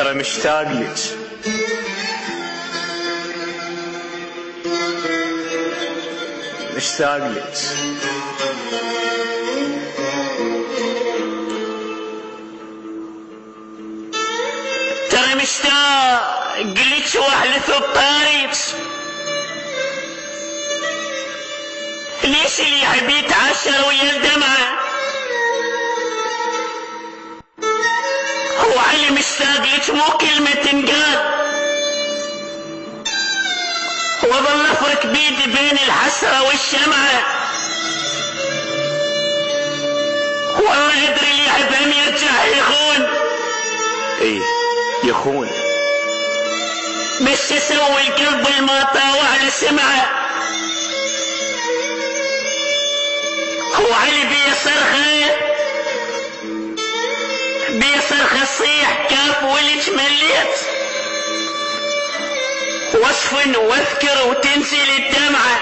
ترى مشتاق لك. مشتاق لك. ترى مشتاق لك واحلف بطاريك. ليش اللي يحب يتعشر ويا الدمعة؟ هو علي مشتاق لك مو كلمة تنقال. وظل افرك بيدي بين الحسرة والشمعة. والله ادري اللي يحبهم يرجع يخون. ايه يخون، بس يسوي القلب الما طاوع لسمعه. هو علي بيصرخ الصيح كاف ولج مليت. واصفن واذكر وتنزل الدمعة.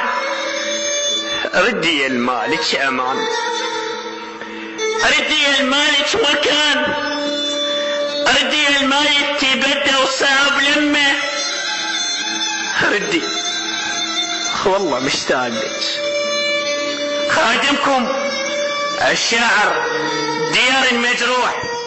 ردي المالك امان، ردي المالك مكان، ردي المالك تبدى وصعب لمه. ردي والله مشتاق لك. خادمكم الشاعر ديار المجروح.